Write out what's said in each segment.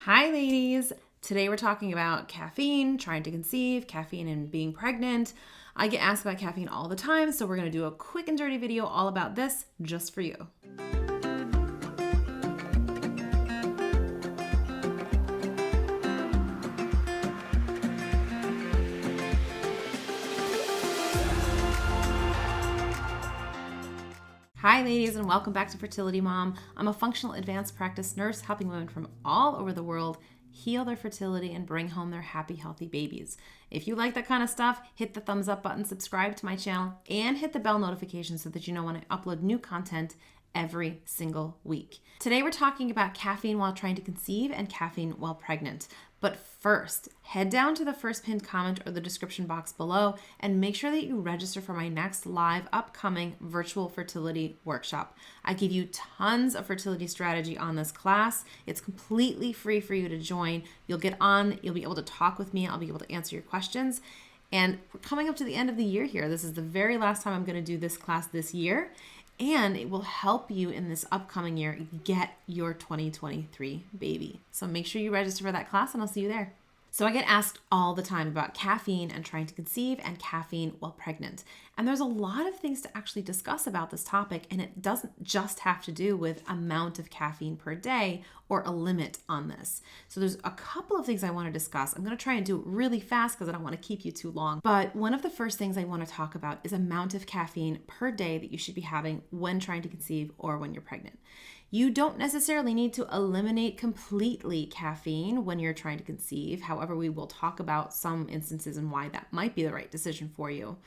Hi, ladies. Today we're talking about caffeine, trying to conceive, caffeine and being pregnant. I get asked about caffeine all the time, so we're going to do a quick and dirty video all about this just for you. Hi ladies, and welcome back to Fertility Mom. I'm a functional advanced practice nurse helping women from all over the world heal their fertility and bring home their happy, healthy babies. If you like that kind of stuff, hit the thumbs up button, subscribe to my channel, and hit the bell notification so that you know when I upload new content every single week. Today we're talking about caffeine while trying to conceive and caffeine while pregnant. But first, head down to the first pinned comment or the description box below and make sure that you register for my next live upcoming virtual fertility workshop. I give you tons of fertility strategy on this class. It's completely free for you to join. You'll get on, you'll be able to talk with me, I'll be able to answer your questions. And we're coming up to the end of the year here. This is the very last time I'm going to do this class this year. And it will help you in this upcoming year get your 2023 baby. So make sure you register for that class and I'll see you there. So I get asked all the time about caffeine and trying to conceive and caffeine while pregnant. And there's a lot of things to actually discuss about this topic, and it doesn't just have to do with amount of caffeine per day or a limit on this. So there's a couple of things I want to discuss. I'm going to try and do it really fast because I don't want to keep you too long. But one of the first things I want to talk about is amount of caffeine per day that you should be having when trying to conceive or when you're pregnant. You don't necessarily need to eliminate completely caffeine when you're trying to conceive. However, we will talk about some instances and why that might be the right decision for you.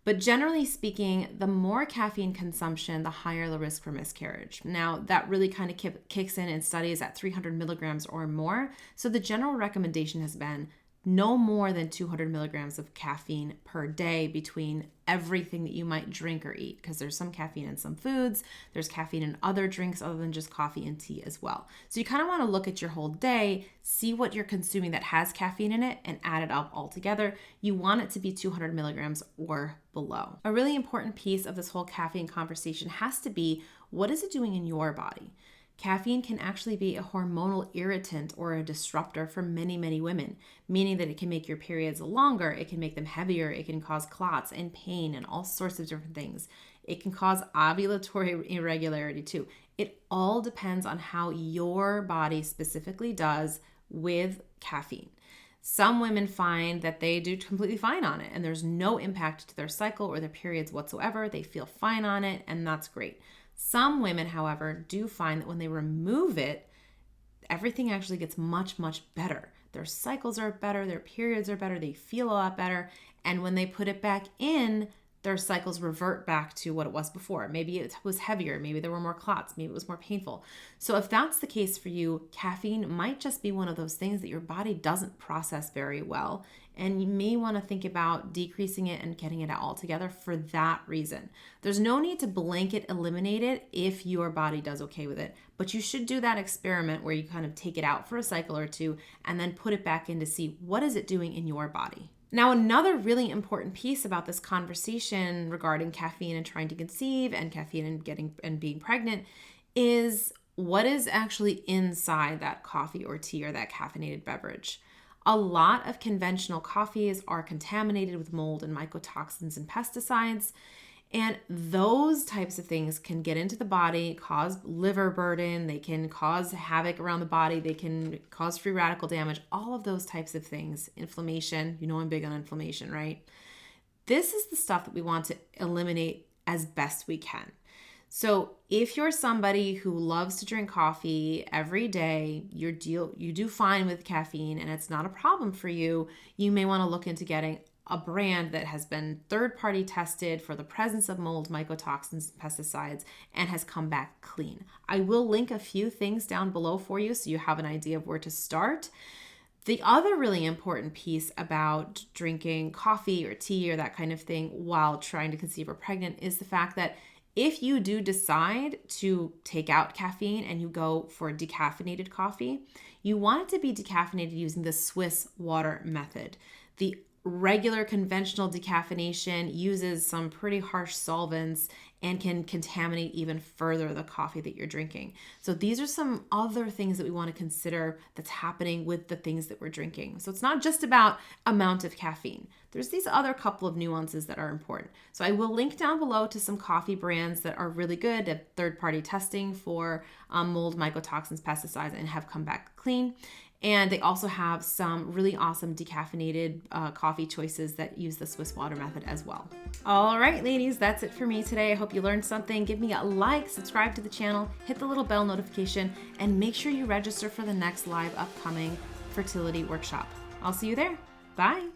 But generally speaking, the more caffeine consumption, the higher the risk for miscarriage. Now, that really kind of kicks in studies at 300 milligrams or more. So the general recommendation has been no more than 200 milligrams of caffeine per day between everything that you might drink or eat, because there's some caffeine in some foods, there's caffeine in other drinks other than just coffee and tea as well. So you kind of want to look at your whole day, see what you're consuming that has caffeine in it, and add it up all together. You want it to be 200 milligrams or below. A really important piece of this whole caffeine conversation has to be, what is it doing in your body? Caffeine can actually be a hormonal irritant or a disruptor for many, many women, meaning that it can make your periods longer, it can make them heavier, it can cause clots and pain and all sorts of different things. It can cause ovulatory irregularity too. It all depends on how your body specifically does with caffeine. Some women find that they do completely fine on it and there's no impact to their cycle or their periods whatsoever. They feel fine on it and that's great. Some women, however, do find that when they remove it, everything actually gets much, much better. Their cycles are better, their periods are better, they feel a lot better. And when they put it back in, their cycles revert back to what it was before. Maybe it was heavier, maybe there were more clots, maybe it was more painful. So if that's the case for you, caffeine might just be one of those things that your body doesn't process very well. And you may want to think about decreasing it and getting it out altogether for that reason. There's no need to blanket eliminate it if your body does okay with it, but you should do that experiment where you kind of take it out for a cycle or two and then put it back in to see what is it doing in your body. Now, another really important piece about this conversation regarding caffeine and trying to conceive and caffeine and being pregnant is what is actually inside that coffee or tea or that caffeinated beverage. A lot of conventional coffees are contaminated with mold and mycotoxins and pesticides, and those types of things can get into the body, cause liver burden, they can cause havoc around the body, they can cause free radical damage, all of those types of things, inflammation. You know I'm big on inflammation, right? This is the stuff that we want to eliminate as best we can. So if you're somebody who loves to drink coffee every day, you do fine with caffeine and it's not a problem for you, you may want to look into getting a brand that has been third-party tested for the presence of mold, mycotoxins, and pesticides, and has come back clean. I will link a few things down below for you so you have an idea of where to start. The other really important piece about drinking coffee or tea or that kind of thing while trying to conceive or pregnant is the fact that if you do decide to take out caffeine and you go for decaffeinated coffee, you want it to be decaffeinated using the Swiss water method. The regular conventional decaffeination uses some pretty harsh solvents and can contaminate even further the coffee that you're drinking. So these are some other things that we want to consider that's happening with the things that we're drinking. So it's not just about amount of caffeine. There's these other couple of nuances that are important. So I will link down below to some coffee brands that are really good at third-party testing for mold, mycotoxins, pesticides, and have come back clean. And they also have some really awesome decaffeinated coffee choices that use the Swiss water method as well. All right, ladies, that's it for me today. I hope you learned something. Give me a like, subscribe to the channel, hit the little bell notification, and make sure you register for the next live upcoming fertility workshop. I'll see you there. Bye.